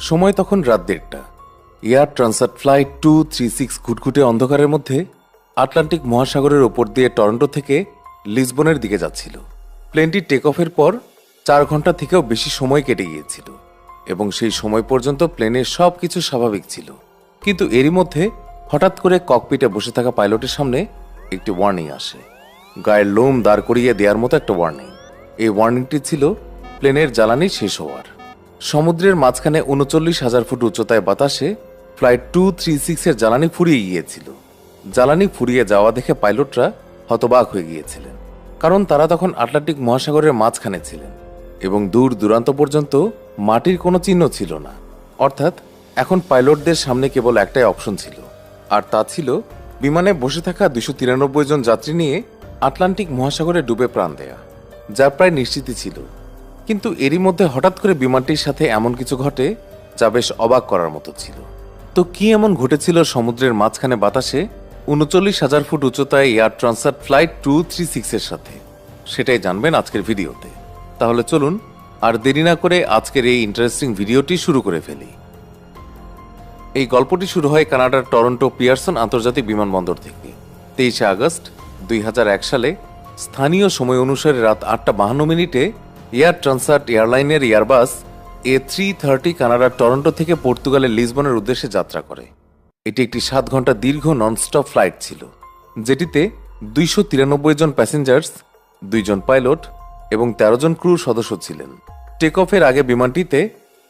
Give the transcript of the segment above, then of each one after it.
সময় তখন রাত 1:30। এয়ার ট্রান্সাট ফ্লাইট 236 ঘুটঘুটে অন্ধকারের মধ্যে আটলান্টিক মহাসাগরের ওপর দিয়ে টরন্টো থেকে লিসবনের দিকে যাচ্ছিল। প্লেনটি টেক অফের পর 4 ঘন্টা থেকেও বেশি সময় কেটে গিয়েছিল এবং সেই সময় পর্যন্ত প্লেনের সব কিছু স্বাভাবিক ছিল। কিন্তু এরই মধ্যে হঠাৎ করে ককপিটে বসে থাকা পাইলটের সামনে একটি ওয়ার্নিং আসে। গায়ের লোম দাঁড় করিয়ে দেওয়ার মতো একটা ওয়ার্নিং। এই ওয়ার্নিংটি ছিল প্লেনের জ্বালানি শেষ হওয়ার। সমুদ্রের মাঝখানে 39,000 ফুট উচ্চতায় বাতাসে ফ্লাইট 236 এর জ্বালানি ফুরিয়ে গিয়েছিল। জ্বালানি ফুরিয়ে যাওয়া দেখে পাইলটরা হতবাক হয়ে গিয়েছিলেন, কারণ তারা তখন আটলান্টিক মহাসাগরের মাঝখানে ছিলেন এবং দূর দূরান্ত পর্যন্ত মাটির কোনো চিহ্ন ছিল না। অর্থাৎ এখন পাইলটদের সামনে কেবল একটাই অপশন ছিল, আর তা ছিল বিমানে বসে থাকা 293 জন যাত্রী নিয়ে আটলান্টিক মহাসাগরে ডুবে প্রাণ দেয়া, যা প্রায় নিশ্চিতই ছিল। কিন্তু এরই মধ্যে হঠাৎ করে বিমানটির সাথে এমন কিছু ঘটে যা বেশ অবাক করার মতো ছিল। তো কি এমন ঘটেছিল সমুদ্রের মাঝখানে বাতাসে 39,000 ফুট উচ্চতায় এয়ার ট্রান্সাট ফ্লাইট 236 এর সাথে, সেটাই জানবেন আজকের ভিডিওতে। তাহলে চলুন আর দেরি না করে আজকের এই ইন্টারেস্টিং ভিডিওটি শুরু করে ফেলি। এই গল্পটি শুরু হয় কানাডার টরন্টো পিয়ারসন আন্তর্জাতিক বিমানবন্দর থেকে 23 আগস্ট 2001 সালে স্থানীয় সময় অনুসারে রাত 8:52 এয়ার ট্রান্সাট এয়ারলাইনের এয়ারবাস A330 কানাডার টরন্টো থেকে পর্তুগালের লিসবনের উদ্দেশ্যে যাত্রা করে। এটি একটি 7 ঘন্টা দীর্ঘ ননস্টপ ফ্লাইট ছিল, যেটিতে 293 জন প্যাসেঞ্জার্স, 2 জন পাইলট এবং 13 জন ক্রু সদস্য ছিলেন। টেক অফের আগে বিমানটিতে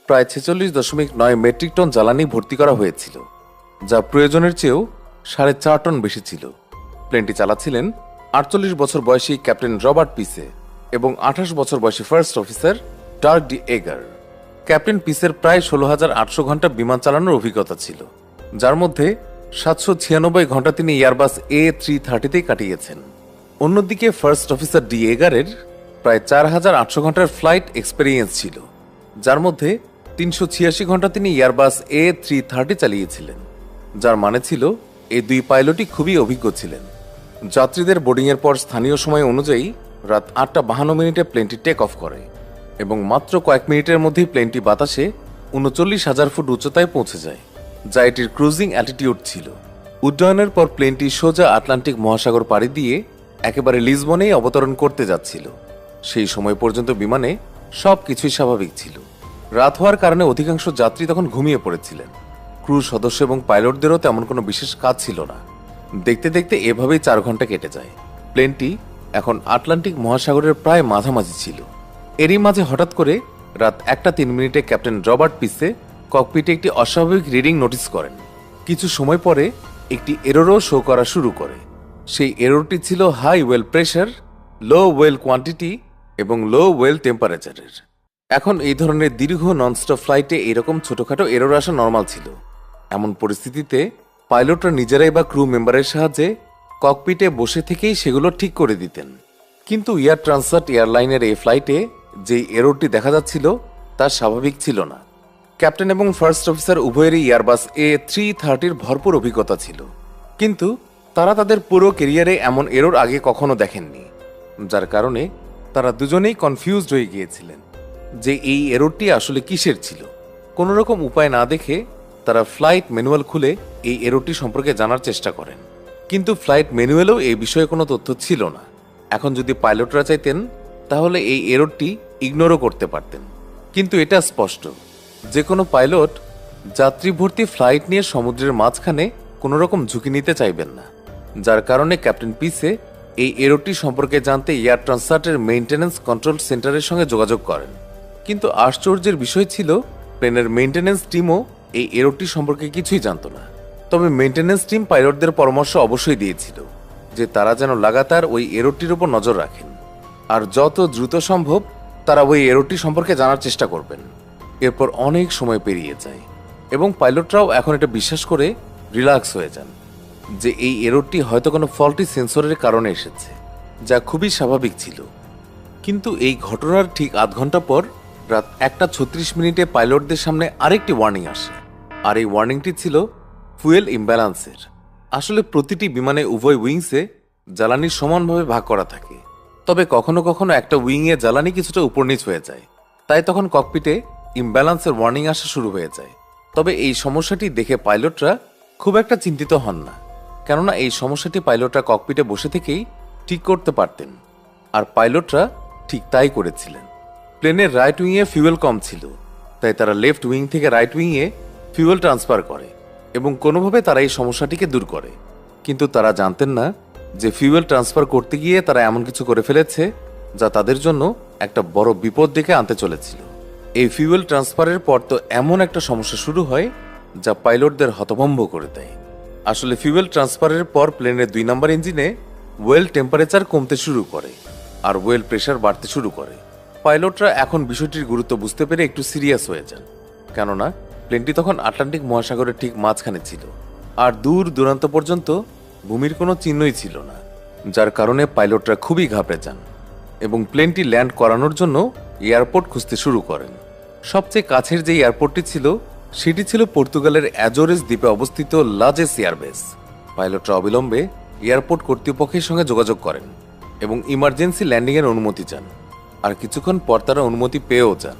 প্রায় 46.9 মেট্রিক টন জ্বালানি ভর্তি করা হয়েছিল, যা প্রয়োজনের চেয়েও 4.5 টন বেশি ছিল। প্লেনটি চালাচ্ছিলেন 48 বছর বয়সী ক্যাপ্টেন রবার্ট পিসে এবং 28 বছর বয়সী ফার্স্ট অফিসার ডার্ক ডি এগার। ক্যাপ্টেন পিসের প্রায় 16,800 ঘন্টা বিমান চালানোর অভিজ্ঞতা ছিল, যার মধ্যে 796 ঘন্টা তিনি এয়ারবাস A330 কাটিয়েছেন। অন্যদিকে ফার্স্ট অফিসার ডি এগারের প্রায় 4,800 ঘন্টার ফ্লাইট এক্সপেরিয়েন্স ছিল, যার মধ্যে 386 ঘন্টা তিনি এয়ারবাস A330 চালিয়েছিলেন, যার মানে ছিল এই 2 পাইলটই খুবই অভিজ্ঞ ছিলেন। যাত্রীদের বোর্ডিংয়ের পর স্থানীয় সময় অনুযায়ী রাত 8:52 প্লেনটি টেক অফ করে এবং মাত্র কয়েক মিনিটের মধ্যেই প্লেনটি বাতাসে 39,000 ফুট উচ্চতায় পৌঁছে যায়, যা এটির ক্রুজিং অ্যাটিটিউড ছিল। উড্ডয়নের পর প্লেনটি সোজা আটলান্টিক মহাসাগর পাড়ি দিয়ে একেবারে লিসবনেই অবতরণ করতে যাচ্ছিল। সেই সময় পর্যন্ত বিমানে সব কিছুই স্বাভাবিক ছিল। রাত হওয়ার কারণে অধিকাংশ যাত্রী তখন ঘুমিয়ে পড়েছিলেন। ক্রু সদস্য এবং পাইলটদেরও তেমন কোনো বিশেষ কাজ ছিল না। দেখতে দেখতে এভাবেই 4 ঘন্টা কেটে যায়। প্লেনটি এখন আটলান্টিক মহাসাগরের প্রায় মাঝামাঝি ছিল। এরই মাঝে হঠাৎ করে রাত 1:03 ক্যাপ্টেন রবার্ট পিসে ককপিটে একটি অস্বাভাবিক রিডিং নোটিস করেন। কিছু সময় পরে একটি এররও শো করা শুরু করে। সেই এররটি ছিল হাই ওয়েল প্রেশার, লো ওয়েল কোয়ান্টিটি এবং লো ওয়েল টেম্পারেচারের। এখন এই ধরনের দীর্ঘ ননস্টপ ফ্লাইটে এরকম ছোটখাটো এরর আসা নর্মাল ছিল। এমন পরিস্থিতিতে পাইলটরা নিজেরাই বা ক্রু মেম্বারের সাহায্যে ককপিটে বসে থেকেই সেগুলো ঠিক করে দিতেন। কিন্তু এয়ার ট্রান্সাট এয়ারলাইনের এই ফ্লাইটে যেই এররটি দেখা যাচ্ছিল তা স্বাভাবিক ছিল না। ক্যাপ্টেন এবং ফার্স্ট অফিসার উভয়েরই এয়ারবাস A330 ভরপুর অভিজ্ঞতা ছিল, কিন্তু তারা তাদের পুরো ক্যারিয়ারে এমন এরর আগে কখনো দেখেননি, যার কারণে তারা দুজনেই কনফিউজড হয়ে গিয়েছিলেন যে এই এররটি আসলে কিসের ছিল। কোনো রকম উপায় না দেখে তারা ফ্লাইট ম্যানুয়াল খুলে এই এররটি সম্পর্কে জানার চেষ্টা করেন, কিন্তু ফ্লাইট ম্যানুয়ালেও এই বিষয়ে কোনো তথ্য ছিল না। এখন যদি পাইলটরা চাইতেন তাহলে এই এররটি ইগনোরও করতে পারতেন, কিন্তু এটা স্পষ্ট যে কোনো পাইলট যাত্রী ভর্তি ফ্লাইট নিয়ে সমুদ্রের মাঝখানে কোনো রকম ঝুঁকি নিতে চাইবেন না, যার কারণে ক্যাপ্টেন পিসে এই এররটি সম্পর্কে জানতে এয়ার ট্রান্সাটের মেইনটেন্যান্স কন্ট্রোল সেন্টারের সঙ্গে যোগাযোগ করেন। কিন্তু আশ্চর্যের বিষয় ছিল প্লেনের মেইনটেন্যান্স টিমও এই এররটি সম্পর্কে কিছুই জানত না। তবে মেইনটেন্যান্স টিম পাইলটদের পরামর্শ অবশ্যই দিয়েছিল যে তারা যেন লাগাতার ওই এররটির উপর নজর রাখেন আর যত দ্রুত সম্ভব তারা ওই এররটি সম্পর্কে জানার চেষ্টা করবেন। এরপর অনেক সময় পেরিয়ে যায় এবং পাইলটরাও এখন এটা বিশ্বাস করে রিল্যাক্স হয়ে যান যে এই এররটি হয়তো কোনো ফল্টি সেন্সরের কারণে এসেছে, যা খুবই স্বাভাবিক ছিল। কিন্তু এই ঘটনার ঠিক আধ ঘন্টা পর রাত 1:36 পাইলটদের সামনে আরেকটি ওয়ার্নিং আসে, আর এই ওয়ার্নিংটি ছিল ফুয়েল ইমব্যালেন্সের। আসলে প্রতিটি বিমানে উভয় উইংসে জ্বালানি সমানভাবে ভাগ করা থাকে, তবে কখনো কখনো একটা উইংয়ে জ্বালানি কিছুটা উপর নিচ হয়ে যায়। তাই তখন ককপিটে ইমব্যালেন্সের ওয়ার্নিং আসা শুরু হয়ে যায়। তবে এই সমস্যাটি দেখে পাইলটরা খুব একটা চিন্তিত হন না, কেননা এই সমস্যাটি পাইলটরা ককপিটে বসে থেকেই ঠিক করতে পারতেন। আর পাইলটরা ঠিক তাই করেছিলেন। প্লেনের রাইট উইংয়ে ফিউয়েল কম ছিল, তাই তারা লেফট উইং থেকে রাইট উইংয়ে ফিউয়েল ট্রান্সফার করে এবং কোনোভাবে তারা এই সমস্যাটিকে দূর করে। কিন্তু তারা জানতেন না যে ফিউয়েল ট্রান্সফার করতে গিয়ে তারা এমন কিছু করে ফেলেছে যা তাদের জন্য একটা বড় বিপদ ডেকে আনতে চলেছিল। এই ফিউয়েল ট্রান্সফারের পর তো এমন একটা সমস্যা শুরু হয় যা পাইলটদের হতভম্ব করে দেয়। আসলে ফিউয়েল ট্রান্সফারের পর প্লেনের 2 নম্বর ইঞ্জিনে ওয়েল টেম্পারেচার কমতে শুরু করে আর ওয়েল প্রেশার বাড়তে শুরু করে। পাইলটরা এখন বিষয়টির গুরুত্ব বুঝতে পেরে একটু সিরিয়াস হয়ে যান, কেননা প্লেনটি তখন আটলান্টিক মহাসাগরের ঠিক মাঝখানে ছিল আর দূর দূরান্ত পর্যন্ত ভূমির কোনো চিহ্নই ছিল না, যার কারণে পাইলটরা খুবই ঘাবড়ে যান এবং প্লেনটি ল্যান্ড করানোর জন্য এয়ারপোর্ট খুঁজতে শুরু করেন। সবচেয়ে কাছের যে এয়ারপোর্টটি ছিল সেটি ছিল পর্তুগালের অ্যাজোরেস দ্বীপে অবস্থিত লাজেস এয়ারবেস। পাইলটরা অবিলম্বে এয়ারপোর্ট কর্তৃপক্ষের সঙ্গে যোগাযোগ করেন এবং ইমার্জেন্সি ল্যান্ডিংয়ের অনুমতি চান। আর কিছুক্ষণ পর তারা অনুমতি পেয়েও যান।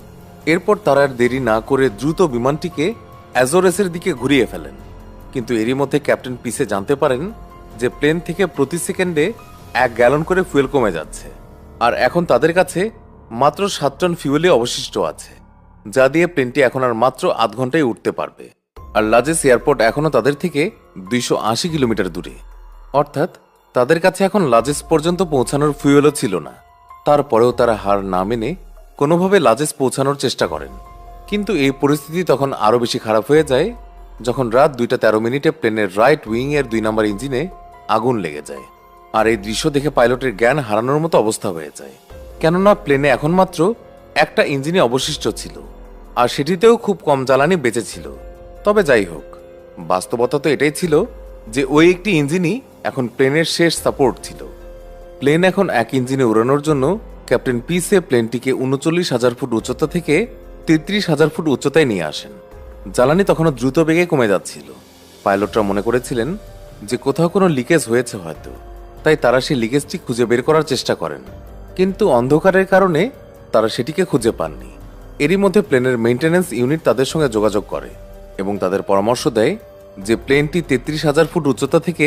এরপর তারা আর দেরি না করে দ্রুত বিমানটিকে অ্যাজোরেসের দিকে ঘুরিয়ে ফেলেন। কিন্তু এরই মধ্যে ক্যাপ্টেন পিসে জানতে পারেন যে প্লেন থেকে প্রতি সেকেন্ডে 1 গ্যালন করে ফুয়েল কমে যাচ্ছে আর এখন তাদের কাছে মাত্র 7 টন ফিউয়েলই অবশিষ্ট আছে, যা দিয়ে প্লেনটি এখন আর মাত্র আধ ঘন্টায় উঠতে পারবে। আর লাজেস এয়ারপোর্ট এখনও তাদের থেকে 280 কিলোমিটার দূরে, অর্থাৎ তাদের কাছে এখন লাজেস পর্যন্ত পৌঁছানোর ফুয়েলও ছিল না। তারপরেও তারা হার না মেনে কোনোভাবে লাজেস পৌঁছানোর চেষ্টা করেন। কিন্তু এই পরিস্থিতি তখন আরও বেশি খারাপ হয়ে যায় যখন রাত 2:13 প্লেনের রাইট উইং এর 2 নম্বর ইঞ্জিনে আগুন লেগে যায়। আর এই দৃশ্য দেখে পাইলটের জ্ঞান হারানোর মতো অবস্থা হয়ে যায়, কেননা প্লেনে এখন মাত্র একটা ইঞ্জিনই অবশিষ্ট ছিল আর সেটিতেও খুব কম জ্বালানি বেঁচে ছিল। তবে যাই হোক, বাস্তবতা তো এটাই ছিল যে ওই একটি ইঞ্জিনই এখন প্লেনের শেষ সাপোর্ট ছিল। প্লেন এখন এক ইঞ্জিনে উড়ানোর জন্য ক্যাপ্টেন পিসে প্লেনটিকে 39,000 ফুট উচ্চতা থেকে 33,000 ফুট উচ্চতায় নিয়ে আসেন। জ্বালানি তখনও দ্রুত বেগে কমে যাচ্ছিল। পাইলটরা মনে করেছিলেন যে কোথাও কোনো লিকেজ হয়েছে হয়তো, তাই তারা সেই লিকেজটি খুঁজে বের করার চেষ্টা করেন, কিন্তু অন্ধকারের কারণে তারা সেটিকে খুঁজে পাননি। এরই মধ্যে প্লেনের মেইনটেন্যান্স ইউনিট তাদের সঙ্গে যোগাযোগ করে এবং তাদের পরামর্শ দেয় যে প্লেনটি 33,000 ফুট উচ্চতা থেকে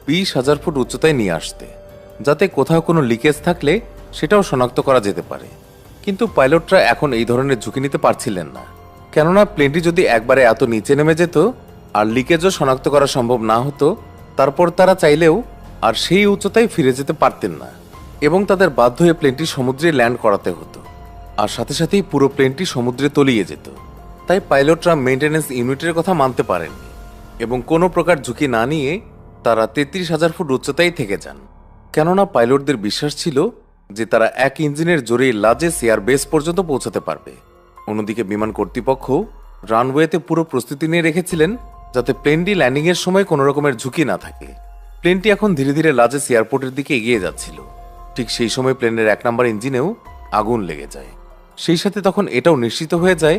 20,000 ফুট উচ্চতায় নিয়ে আসতে, যাতে কোথাও কোনো লিকেজ থাকলে সেটাও শনাক্ত করা যেতে পারে। কিন্তু পাইলটরা এখন এই ধরনের ঝুঁকি নিতে পারছিলেন না, কেননা প্লেনটি যদি একবারে এত নিচে নেমে যেত আর লিকেজও শনাক্ত করা সম্ভব না হতো, তারপর তারা চাইলেও আর সেই উচ্চতায় ফিরে যেতে পারতেন না এবং তাদের বাধ্য হয়ে প্লেনটি সমুদ্রে ল্যান্ড করাতে হতো আর সাথে সাথেই পুরো প্লেনটি সমুদ্রে তলিয়ে যেত। তাই পাইলটরা মেইনটেন্যান্স ইউনিটের কথা মানতে পারেননি এবং কোনো প্রকার ঝুঁকি না নিয়ে তারা 33,000 ফুট উচ্চতায় থেকে যান, কেননা পাইলটদের বিশ্বাস ছিল যে তারা এক ইঞ্জিনের জোরেই লাজেস এয়ারবেস পর্যন্ত পৌঁছাতে পারবে। অন্যদিকে বিমান কর্তৃপক্ষ রানওয়েতে পুরো প্রস্তুতি নিয়ে রেখেছিলেন যাতে প্লেনটি ল্যান্ডিংয়ের সময় কোনো রকমের ঝুঁকি না থাকে। প্লেনটি এখন ধীরে ধীরে লাজেস এয়ারপোর্টের দিকে এগিয়ে যাচ্ছিল। ঠিক সেই সময় প্লেনের 1 নম্বর ইঞ্জিনেও আগুন লেগে যায়। সেই সাথে তখন এটাও নিশ্চিত হয়ে যায়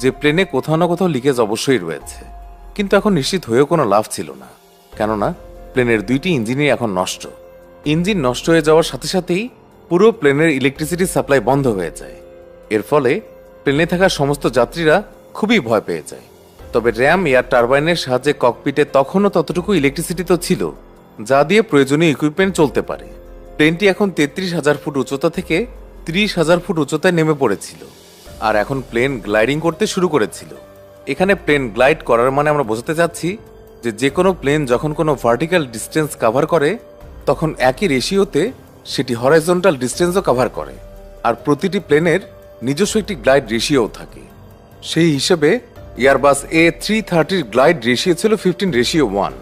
যে প্লেনে কোথাও না কোথাও লিকেজ অবশ্যই রয়েছে। কিন্তু এখন নিশ্চিত হয়েও কোনো লাভ ছিল না, কেননা প্লেনের 2টি ইঞ্জিনই এখন নষ্ট। ইঞ্জিন নষ্ট হয়ে যাওয়ার সাথে সাথেই পুরো প্লেনের ইলেকট্রিসিটি সাপ্লাই বন্ধ হয়ে যায়। এর ফলে প্লেনে থাকা সমস্ত যাত্রীরা খুবই ভয় পেয়ে যায়। তবে র্যাম এয়ার টারবাইনের সাহায্যে ককপিটে তখনও ততটুকু ইলেকট্রিসিটি তো ছিল যা দিয়ে প্রয়োজনীয় ইকুইপমেন্ট চলতে পারে। প্লেনটি এখন 33,000 ফুট উচ্চতা থেকে 30,000 ফুট উচ্চতায় নেমে পড়েছিল আর এখন প্লেন গ্লাইডিং করতে শুরু করেছিল। এখানে প্লেন গ্লাইড করার মানে আমরা বোঝাতে চাচ্ছি যে কোনো প্লেন যখন কোনো ভার্টিক্যাল ডিস্টেন্স কভার করে তখন একই রেশিওতে সেটি হরাইজন্টাল ডিস্টেন্সও কভার করে আর প্রতিটি প্লেনের নিজস্ব একটি গ্লাইড রেশিও থাকে। সেই হিসেবে এয়ারবাস A330 গ্লাইড রেশিও ছিল 15:1,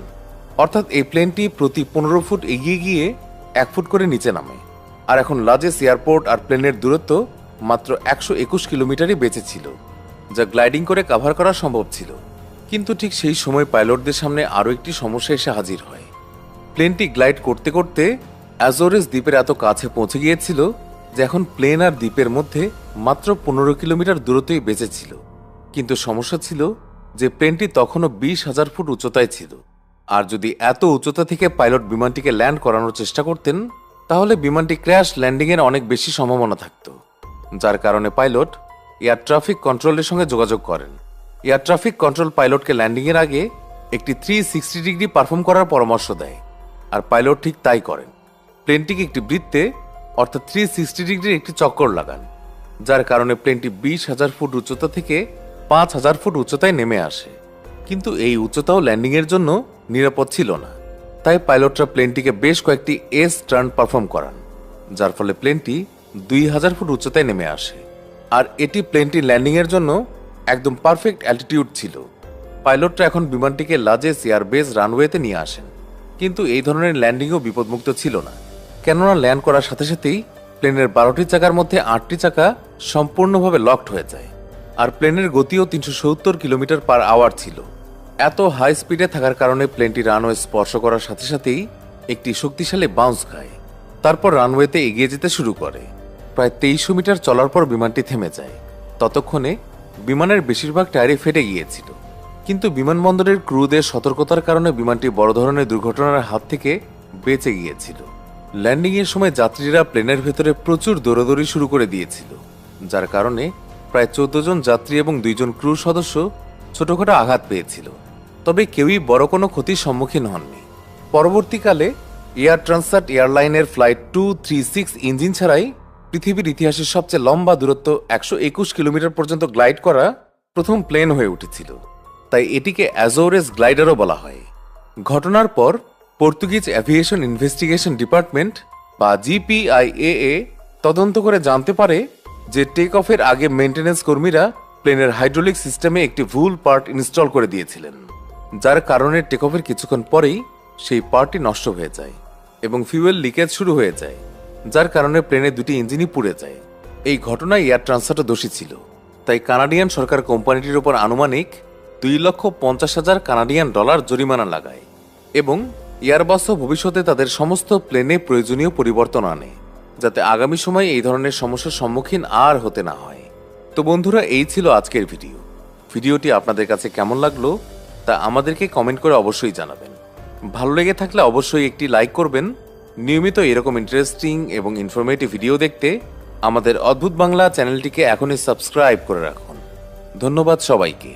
অর্থাৎ এই প্লেনটি প্রতি 15 ফুট এগিয়ে গিয়ে 1 ফুট করে নিচে নামে। আর এখন লাজেস এয়ারপোর্ট আর প্লেনের দূরত্ব মাত্র 121 কিলোমিটারই বেঁচে ছিল, যা গ্লাইডিং করে কভার করা সম্ভব ছিল। কিন্তু ঠিক সেই সময় পাইলটদের সামনে আরও একটি সমস্যা এসে হাজির হয়। প্লেনটি গ্লাইড করতে করতে অ্যাজোরেস দ্বীপের এত কাছে পৌঁছে গিয়েছিল যে এখন প্লেন আর দ্বীপের মধ্যে মাত্র 15 কিলোমিটার দূরত্বই বেঁচে ছিল। কিন্তু সমস্যা ছিল যে প্লেনটি তখনও 20,000 ফুট উচ্চতায় ছিল, আর যদি এত উচ্চতা থেকে পাইলট বিমানটিকে ল্যান্ড করানোর চেষ্টা করতেন তাহলে বিমানটি ক্র্যাশ ল্যান্ডিংয়ের অনেক বেশি সম্ভাবনা থাকত, যার কারণে পাইলট এয়ার ট্রাফিক কন্ট্রোলের সঙ্গে যোগাযোগ করেন। এয়ার ট্রাফিক কন্ট্রোল পাইলটকে ল্যান্ডিংয়ের আগে একটি 360 ডিগ্রি পারফর্ম করার পরামর্শ দেয়, আর পাইলট ঠিক তাই করেন। প্লেনটিকে একটি বৃত্তে অর্থাৎ 360 ডিগ্রির একটি চক্কর লাগান, যার কারণে প্লেনটি 20,000 ফুট উচ্চতা থেকে 5,000 ফুট উচ্চতায় নেমে আসে। কিন্তু এই উচ্চতাও ল্যান্ডিংয়ের জন্য নিরাপদ ছিল না, তাই পাইলটরা প্লেনটিকে বেশ কয়েকটি এস টার্ন পারফর্ম করান, যার ফলে প্লেনটি 2,000 ফুট উচ্চতায় নেমে আসে। আর এটি প্লেনটি ল্যান্ডিংয়ের জন্য একদম পারফেক্ট অ্যালটিটিউড ছিল। পাইলটরা এখন বিমানটিকে লাজেস এয়ারবেস রানওয়েতে নিয়ে আসেন, কিন্তু এই ধরনের ল্যান্ডিংও বিপদমুক্ত ছিল না, কেননা ল্যান্ড করার সাথে সাথেই প্লেনের 12টি চাকার মধ্যে 8টি চাকা সম্পূর্ণভাবে লকড হয়ে যায়, আর প্লেনের গতিও 370 কিলোমিটার পার আওয়ার ছিল। এত হাই স্পিডে থাকার কারণে প্লেনটি রানওয়ে স্পর্শ করার সাথে সাথেই একটি শক্তিশালী বাউন্স খায়, তারপর রানওয়েতে এগিয়ে যেতে শুরু করে। প্রায় 2300 মিটার চলার পর বিমানটি থেমে যায়। ততক্ষণে বিমানের বেশিরভাগ টায়ারই ফেটে গিয়েছিল, কিন্তু বিমানবন্দরের ক্রুদের সতর্কতার কারণে বিমানটি বড় ধরনের দুর্ঘটনার হাত থেকে বেঁচে গিয়েছিল। ল্যান্ডিংয়ের সময় যাত্রীরা প্লেনের ভেতরে প্রচুর দৌড়াদৌড়ি শুরু করে দিয়েছিল, যার কারণে প্রায় 14 জন যাত্রী এবং 2 জন ক্রু সদস্য ছোটখাটো আঘাত পেয়েছিল, তবে কেউই বড় কোনো ক্ষতির সম্মুখীন হননি। পরবর্তীকালে এয়ার ট্রান্সাট এয়ারলাইনের ফ্লাইট 236 ইঞ্জিন ছাড়াই পৃথিবীর ইতিহাসের সবচেয়ে লম্বা দূরত্ব 121 কিলোমিটার পর্যন্ত গ্লাইড করা প্রথম প্লেন হয়ে উঠেছিল, তাই এটিকে অ্যাজোরেস গ্লাইডারও বলা হয়। ঘটনার পর পর্তুগিজ অ্যাভিয়েশন ইনভেস্টিগেশন ডিপার্টমেন্ট বা জিপিআইএ তদন্ত করে জানতে পারে যে টেক অফের আগে মেইনটেনেন্স কর্মীরা প্লেনের হাইড্রোলিক সিস্টেমে একটি ভুল পার্ট ইনস্টল করে দিয়েছিলেন, যার কারণে টেক অফের কিছুক্ষণ পরেই সেই পার্টটি নষ্ট হয়ে যায় এবং ফিউয়েল লিকেজ শুরু হয়ে যায়, যার কারণে প্লেনের 2টি ইঞ্জিনই পুড়ে যায়। এই ঘটনায় এয়ার ট্রান্সফারও দোষী ছিল, তাই কানাডিয়ান সরকার কোম্পানিটির উপর আনুমানিক $2,50,000 কানাডিয়ান জরিমানা লাগায় এবং এয়ারবাসও ভবিষ্যতে তাদের সমস্ত প্লেনে প্রয়োজনীয় পরিবর্তন আনে, যাতে আগামী সময়ে এই ধরনের সমস্যার সম্মুখীন আর হতে না হয়। তো বন্ধুরা, এই ছিল আজকের ভিডিওটি আপনাদের কাছে কেমন লাগলো তা আমাদেরকে কমেন্ট করে অবশ্যই জানাবেন। ভালো লেগে থাকলে অবশ্যই একটি লাইক করবেন। নিয়মিত এরকম ইন্টারেস্টিং এবং ইনফরমেটিভ ভিডিও দেখতে আমাদের অদ্ভুত বাংলা চ্যানেলটিকে এখনই সাবস্ক্রাইব করে রাখুন। ধন্যবাদ সবাইকে।